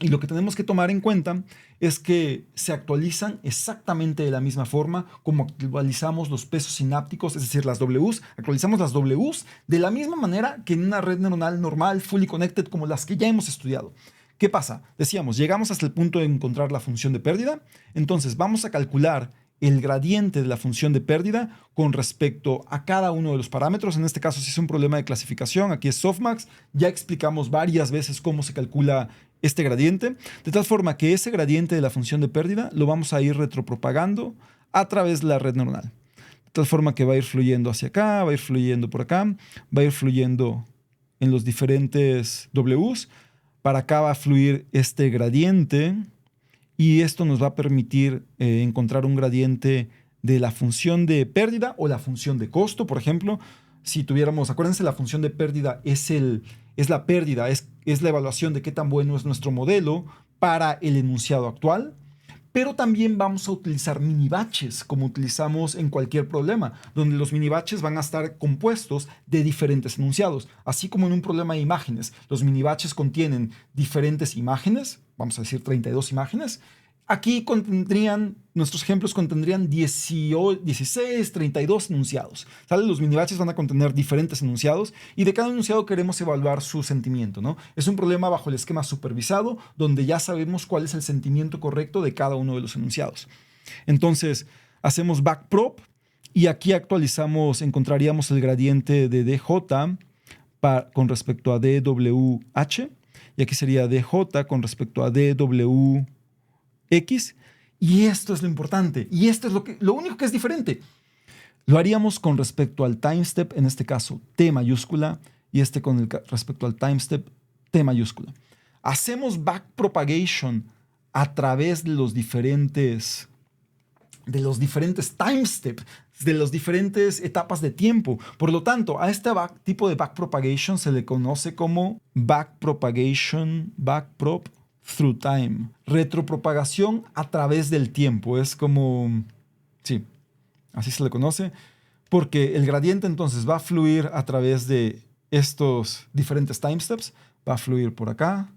Y lo que tenemos que tomar en cuenta es que se actualizan exactamente de la misma forma como actualizamos los pesos sinápticos, es decir, las Ws. Actualizamos las Ws de la misma manera que en una red neuronal normal, fully connected, como las que ya hemos estudiado. ¿Qué pasa? Decíamos, llegamos hasta el punto de encontrar la función de pérdida. Entonces vamos a calcular el gradiente de la función de pérdida con respecto a cada uno de los parámetros. En este caso, si es un problema de clasificación, aquí es softmax. Ya explicamos varias veces cómo se calcula este gradiente, de tal forma que ese gradiente de la función de pérdida lo vamos a ir retropropagando a través de la red neuronal. De tal forma que va a ir fluyendo hacia acá, va a ir fluyendo por acá, va a ir fluyendo en los diferentes Ws. Para acá va a fluir este gradiente y esto nos va a permitir encontrar un gradiente de la función de pérdida o la función de costo. Por ejemplo, si tuviéramos, acuérdense, la función de pérdida es la pérdida, es la evaluación de qué tan bueno es nuestro modelo para el enunciado actual. Pero también vamos a utilizar mini batches, como utilizamos en cualquier problema, donde los mini batches van a estar compuestos de diferentes enunciados. Así como en un problema de imágenes, los mini batches contienen diferentes imágenes, vamos a decir 32 imágenes. Aquí nuestros ejemplos contendrían 16, 32 enunciados. ¿Sale? Los mini batches van a contener diferentes enunciados y de cada enunciado queremos evaluar su sentimiento, ¿no? Es un problema bajo el esquema supervisado donde ya sabemos cuál es el sentimiento correcto de cada uno de los enunciados. Entonces, hacemos backprop y aquí encontraríamos el gradiente de DJ con respecto a DWH y aquí sería DJ con respecto a DWX. Y esto es lo importante. Y esto es lo único que es diferente. Lo haríamos con respecto al time step, en este caso T mayúscula, y respecto al time step T mayúscula. Hacemos backpropagation a través de los diferentes time steps, de las diferentes etapas de tiempo. Por lo tanto, a este tipo de backpropagation se le conoce como backprop through time. Retropropagación a través del tiempo. Es como... Sí, así se le conoce. Porque el gradiente entonces va a fluir a través de estos diferentes time steps. Va a fluir por acá,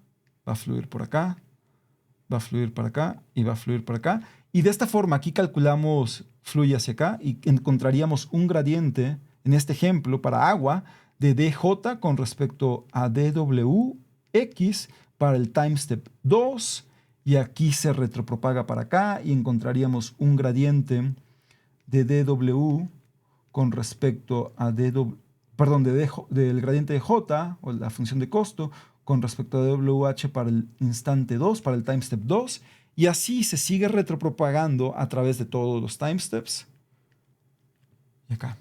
va a fluir por acá, va a fluir para acá y va a fluir para acá. Y de esta forma aquí calculamos, fluye hacia acá y encontraríamos un gradiente, en este ejemplo, para agua, de DJ con respecto a DWX para el time step 2, y aquí se retropropaga para acá y encontraríamos un gradiente de DW con respecto a del gradiente de J, o la función de costo, con respecto a DWH para el instante 2, para el time step 2, y así se sigue retropropagando a través de todos los time steps. Y acá.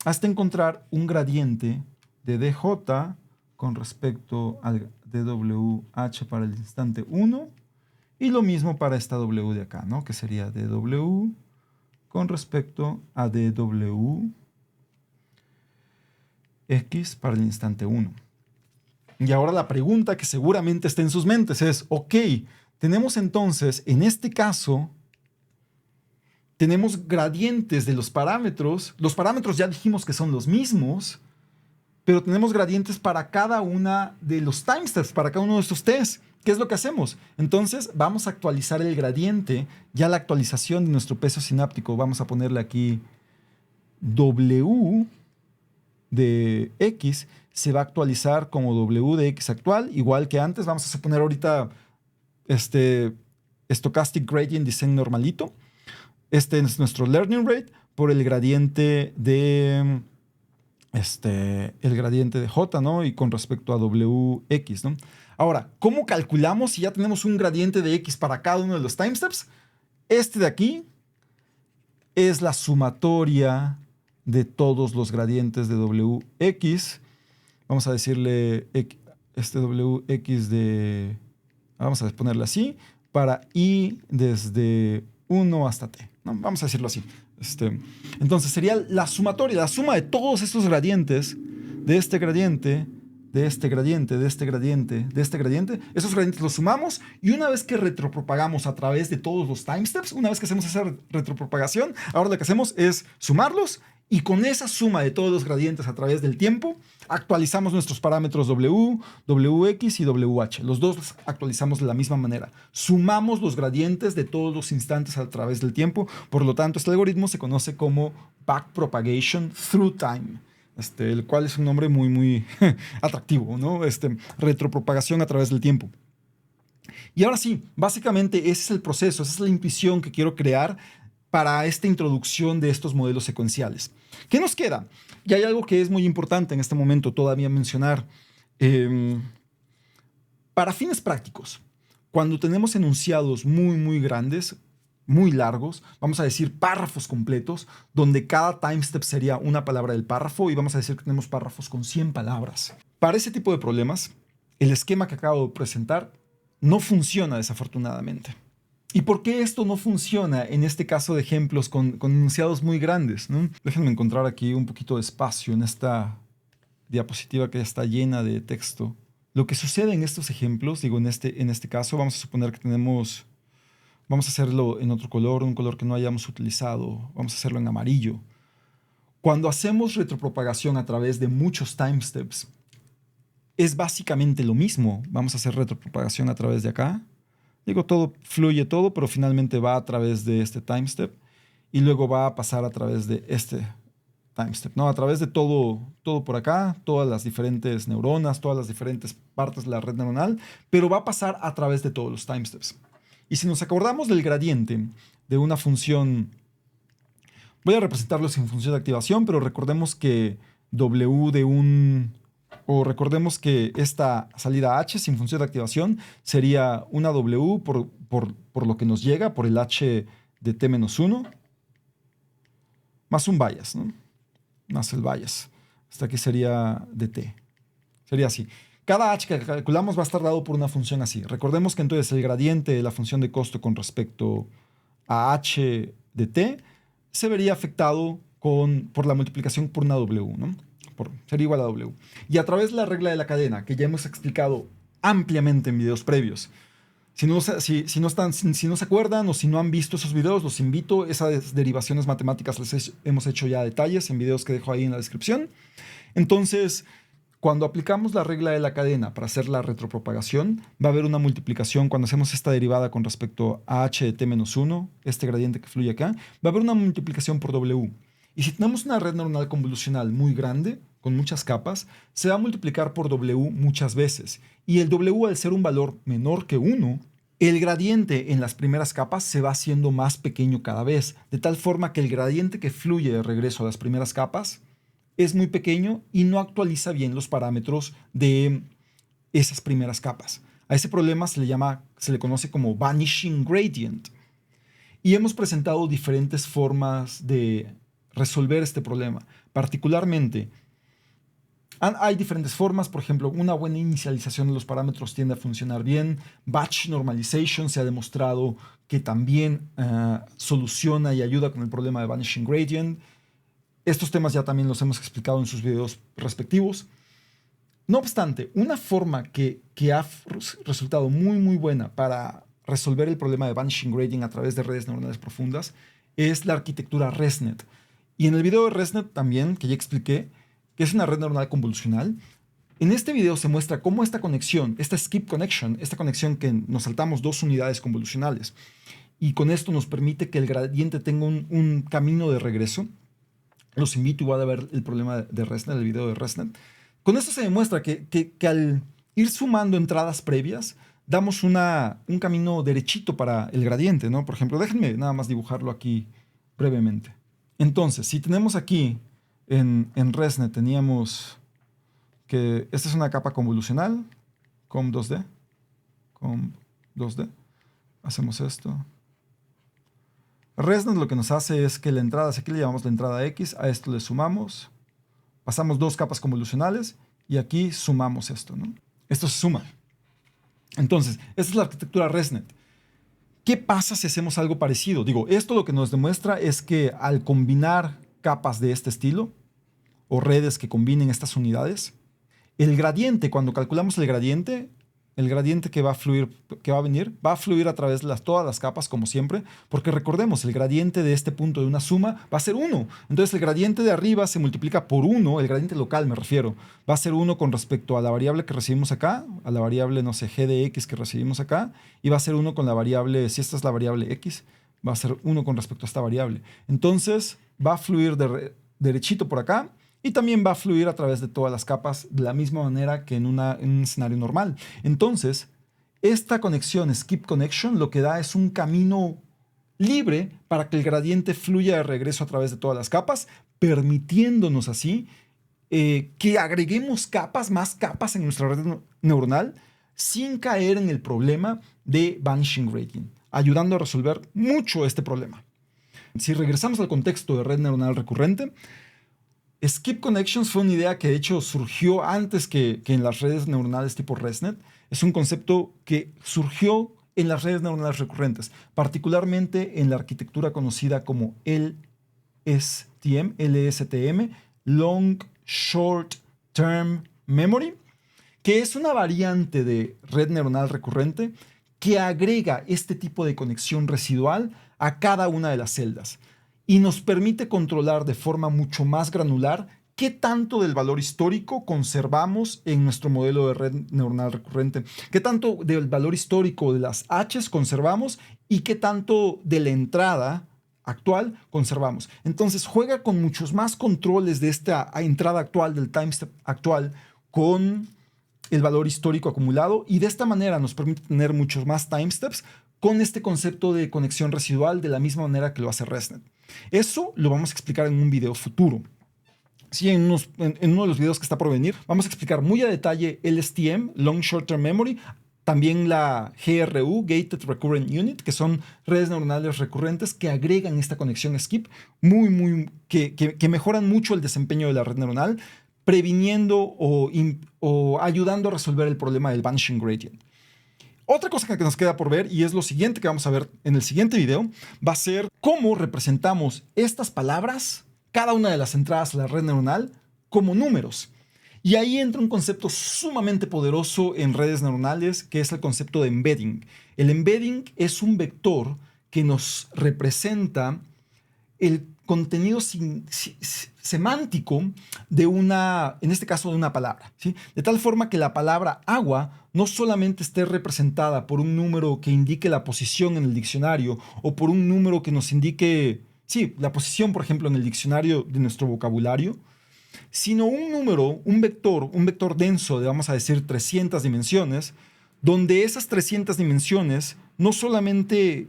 Hasta encontrar un gradiente de DJ con respecto al DWH para el instante 1 y lo mismo para esta W de acá, ¿no? Que sería DW con respecto a DWX para el instante 1. Y ahora la pregunta que seguramente está en sus mentes es, ok, tenemos entonces, en este caso, tenemos gradientes de los parámetros ya dijimos que son los mismos, pero tenemos gradientes para cada una de los time steps, para cada uno de estos tests. ¿Qué es lo que hacemos? Entonces vamos a actualizar el gradiente, ya la actualización de nuestro peso sináptico, vamos a ponerle aquí W de X, se va a actualizar como W de X actual, igual que antes. Vamos a suponer ahorita Stochastic Gradient Descent normalito. Este es nuestro learning rate por el gradiente de J, ¿no? Y con respecto a WX, ¿no? Ahora, ¿cómo calculamos si ya tenemos un gradiente de X para cada uno de los time steps? Este de aquí es la sumatoria de todos los gradientes de WX. Vamos a decirle WX de... Vamos a ponerle así, para I desde 1 hasta T, ¿no? Vamos a decirlo así. Entonces sería la sumatoria, la suma de todos estos gradientes, de este gradiente, de este gradiente, de este gradiente, de este gradiente. Esos gradientes los sumamos y una vez que retropropagamos a través de todos los time steps, una vez que hacemos esa retropropagación, ahora lo que hacemos es sumarlos y con esa suma de todos los gradientes a través del tiempo, actualizamos nuestros parámetros W, WX y WH. Los dos los actualizamos de la misma manera. Sumamos los gradientes de todos los instantes a través del tiempo. Por lo tanto, este algoritmo se conoce como backpropagation through time. El cual es un nombre muy, muy atractivo, ¿no? Retropropagación a través del tiempo. Y ahora sí, básicamente ese es el proceso, esa es la intuición que quiero crear para esta introducción de estos modelos secuenciales. ¿Qué nos queda? Y hay algo que es muy importante en este momento todavía mencionar. Para fines prácticos, cuando tenemos enunciados muy, muy grandes, muy largos, vamos a decir párrafos completos, donde cada time step sería una palabra del párrafo y vamos a decir que tenemos párrafos con 100 palabras. Para ese tipo de problemas, el esquema que acabo de presentar no funciona desafortunadamente. ¿Y por qué esto no funciona en este caso de ejemplos con enunciados muy grandes, ¿no? Déjenme encontrar aquí un poquito de espacio en esta diapositiva que ya está llena de texto. Lo que sucede en estos ejemplos, digo, en este caso, vamos a suponer que tenemos, vamos a hacerlo en otro color, un color que no hayamos utilizado, vamos a hacerlo en amarillo. Cuando hacemos retropropagación a través de muchos time steps, es básicamente lo mismo. Vamos a hacer retropropagación a través de acá. Digo, todo fluye todo, pero finalmente va a través de este time step y luego va a pasar a través de este time step, ¿no? A través de todo por acá, todas las diferentes neuronas, todas las diferentes partes de la red neuronal, pero va a pasar a través de todos los time steps. Y si nos acordamos del gradiente de una función, voy a representarlo sin función de activación, pero recordemos que W de o recordemos que esta salida H sin función de activación sería una W por lo que nos llega, por el H de T-1, más un bias, ¿no? Más el bias. Hasta aquí sería de T. Sería así. Cada H que calculamos va a estar dado por una función así. Recordemos que entonces el gradiente de la función de costo con respecto a H de T se vería afectado por la multiplicación por una W, ¿no? Sería igual a W. Y a través de la regla de la cadena, que ya hemos explicado ampliamente en videos previos. Si no se acuerdan o si no han visto esos videos, los invito. Esas derivaciones matemáticas les hemos hecho ya detalles en videos que dejo ahí en la descripción. Entonces, cuando aplicamos la regla de la cadena para hacer la retropropagación, va a haber una multiplicación. Cuando hacemos esta derivada con respecto a h de t-1, este gradiente que fluye acá, va a haber una multiplicación por W. Y si tenemos una red neuronal convolucional muy grande, con muchas capas, se va a multiplicar por W muchas veces. Y el W, al ser un valor menor que 1, el gradiente en las primeras capas se va haciendo más pequeño cada vez, de tal forma que el gradiente que fluye de regreso a las primeras capas es muy pequeño y no actualiza bien los parámetros de esas primeras capas. A ese problema se le conoce como vanishing gradient. Y hemos presentado diferentes formas de resolver este problema. Particularmente, hay diferentes formas. Por ejemplo, una buena inicialización de los parámetros tiende a funcionar bien. Batch normalization se ha demostrado que también soluciona y ayuda con el problema de vanishing gradient. Estos temas ya también los hemos explicado en sus videos respectivos. No obstante, una forma que ha resultado muy, muy buena para resolver el problema de vanishing gradient a través de redes neuronales profundas es la arquitectura ResNet. Y en el video de ResNet también, que ya expliqué, que es una red neuronal convolucional, en este video se muestra cómo esta conexión, esta skip connection, esta conexión que nos saltamos 2 unidades convolucionales, y con esto nos permite que el gradiente tenga un camino de regreso. Los invito igual a ver el problema de ResNet, el video de ResNet. Con esto se demuestra que al ir sumando entradas previas, damos un camino derechito para el gradiente, ¿no? Por ejemplo, déjenme nada más dibujarlo aquí brevemente. Entonces, si tenemos aquí en ResNet, teníamos que esta es una capa convolucional, com2D, hacemos esto. ResNet lo que nos hace es que la entrada, aquí le llamamos la entrada X, a esto le sumamos, pasamos 2 capas convolucionales y aquí sumamos esto, ¿no? Esto se suma. Entonces, esta es la arquitectura ResNet. ¿Qué pasa si hacemos algo parecido? Digo, esto lo que nos demuestra es que al combinar capas de este estilo, o redes que combinen estas unidades, el gradiente, cuando calculamos el gradiente que va a venir, va a fluir a través de todas las capas, como siempre, porque recordemos, el gradiente de este punto de una suma va a ser 1. Entonces el gradiente de arriba se multiplica por 1, el gradiente local me refiero, va a ser 1 con respecto a la variable que recibimos acá, a la variable, no sé, g de x que recibimos acá, y va a ser 1 con la variable, si esta es la variable x, va a ser 1 con respecto a esta variable. Entonces va a fluir derechito por acá, y también va a fluir a través de todas las capas de la misma manera que en un escenario normal. Entonces, esta conexión, skip connection, lo que da es un camino libre para que el gradiente fluya de regreso a través de todas las capas, permitiéndonos así que agreguemos más capas en nuestra red neuronal sin caer en el problema de vanishing gradient. ayudando a resolver mucho este problema. Si regresamos al contexto de red neuronal recurrente, Skip Connections fue una idea que de hecho surgió antes que en las redes neuronales tipo ResNet. Es un concepto que surgió en las redes neuronales recurrentes, particularmente en la arquitectura conocida como LSTM, Long Short Term Memory, que es una variante de red neuronal recurrente que agrega este tipo de conexión residual a cada una de las celdas y nos permite controlar de forma mucho más granular qué tanto del valor histórico conservamos en nuestro modelo de red neuronal recurrente, qué tanto del valor histórico de las H's conservamos y qué tanto de la entrada actual conservamos. Entonces juega con muchos más controles de esta entrada actual, del timestep actual, con el valor histórico acumulado, y de esta manera nos permite tener muchos más timesteps con este concepto de conexión residual de la misma manera que lo hace ResNet. Eso lo vamos a explicar en un video futuro. Sí, en uno de los videos que está por venir, vamos a explicar muy a detalle LSTM, Long Short Term Memory, también la GRU, Gated Recurrent Unit, que son redes neuronales recurrentes que agregan esta conexión skip, que mejoran mucho el desempeño de la red neuronal, previniendo o ayudando a resolver el problema del vanishing gradient. Otra cosa que nos queda por ver, y es lo siguiente que vamos a ver en el siguiente video, va a ser cómo representamos estas palabras, cada una de las entradas a la red neuronal, como números. Y ahí entra un concepto sumamente poderoso en redes neuronales, que es el concepto de embedding. El embedding es un vector que nos representa el contenido semántico de en este caso de una palabra, ¿sí? De tal forma que la palabra agua no solamente esté representada por un número que indique la posición en el diccionario o por un número que nos indique, sí, la posición, por ejemplo, en el diccionario de nuestro vocabulario, sino un número, un vector denso de, vamos a decir, 300 dimensiones, donde esas 300 dimensiones no solamente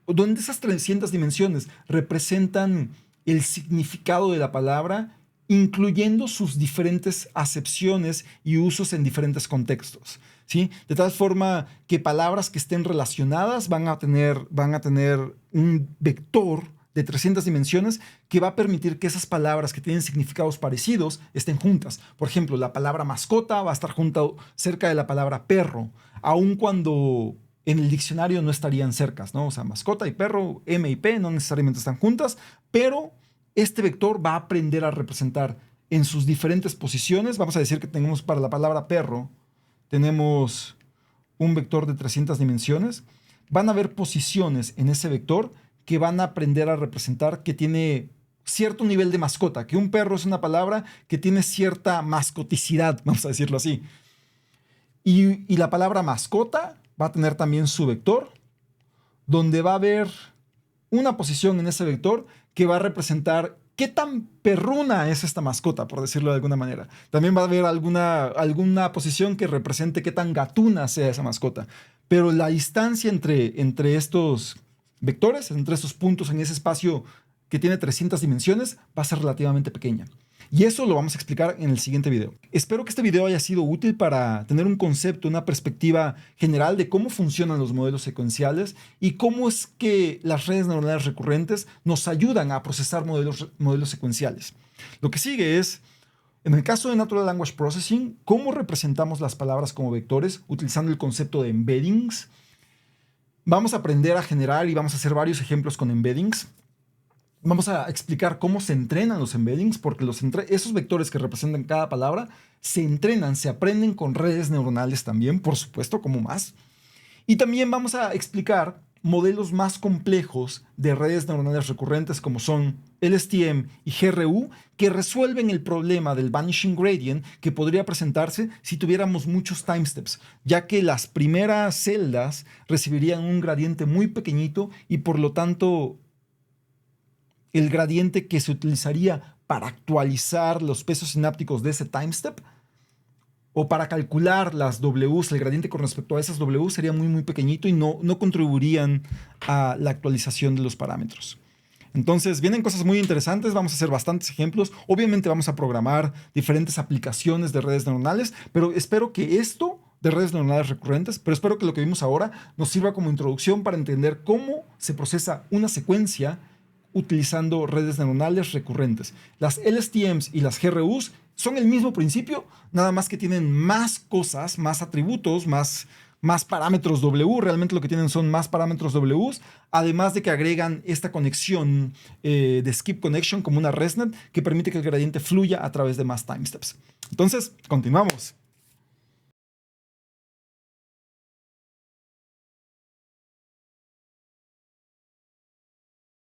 donde esas 300 dimensiones representan el significado de la palabra, incluyendo sus diferentes acepciones y usos en diferentes contextos, ¿sí? De tal forma que palabras que estén relacionadas van a tener un vector de 300 dimensiones que va a permitir que esas palabras que tienen significados parecidos estén juntas. Por ejemplo, la palabra mascota va a estar cerca de la palabra perro, aun cuando en el diccionario no estarían cercas, ¿no? O sea, mascota y perro, M y P no necesariamente están juntas, pero este vector va a aprender a representar en sus diferentes posiciones. Vamos a decir que tenemos para la palabra perro, tenemos un vector de 300 dimensiones. Van a haber posiciones en ese vector que van a aprender a representar que tiene cierto nivel de mascota, que un perro es una palabra que tiene cierta mascoticidad, vamos a decirlo así. Y la palabra mascota va a tener también su vector, donde va a haber una posición en ese vector que va a representar qué tan perruna es esta mascota, por decirlo de alguna manera. También va a haber alguna posición que represente qué tan gatuna sea esa mascota. Pero la distancia entre estos vectores, entre estos puntos en ese espacio que tiene 300 dimensiones, va a ser relativamente pequeña. Y eso lo vamos a explicar en el siguiente video. Espero que este video haya sido útil para tener un concepto, una perspectiva general de cómo funcionan los modelos secuenciales y cómo es que las redes neuronales recurrentes nos ayudan a procesar modelos secuenciales. Lo que sigue es, en el caso de Natural Language Processing, cómo representamos las palabras como vectores utilizando el concepto de embeddings. Vamos a aprender a generar y vamos a hacer varios ejemplos con embeddings. Vamos a explicar cómo se entrenan los embeddings, porque esos vectores que representan cada palabra se entrenan, se aprenden con redes neuronales también, por supuesto, como más. Y también vamos a explicar modelos más complejos de redes neuronales recurrentes como son LSTM y GRU, que resuelven el problema del vanishing gradient que podría presentarse si tuviéramos muchos timesteps, ya que las primeras celdas recibirían un gradiente muy pequeñito y por lo tanto el gradiente que se utilizaría para actualizar los pesos sinápticos de ese timestep o para calcular las Ws, el gradiente con respecto a esas W sería muy pequeñito y no contribuirían a la actualización de los parámetros. Entonces vienen cosas muy interesantes, vamos a hacer bastantes ejemplos, obviamente vamos a programar diferentes aplicaciones de redes neuronales, pero espero que esto de redes neuronales recurrentes, pero espero que lo que vimos ahora nos sirva como introducción para entender cómo se procesa una secuencia utilizando redes neuronales recurrentes. Las LSTMs y las GRUs son el mismo principio, nada más que tienen más cosas, más atributos, más parámetros W. Realmente lo que tienen son más parámetros W, además de que agregan esta conexión de skip connection como una ResNet que permite que el gradiente fluya a través de más time steps. Entonces, continuamos.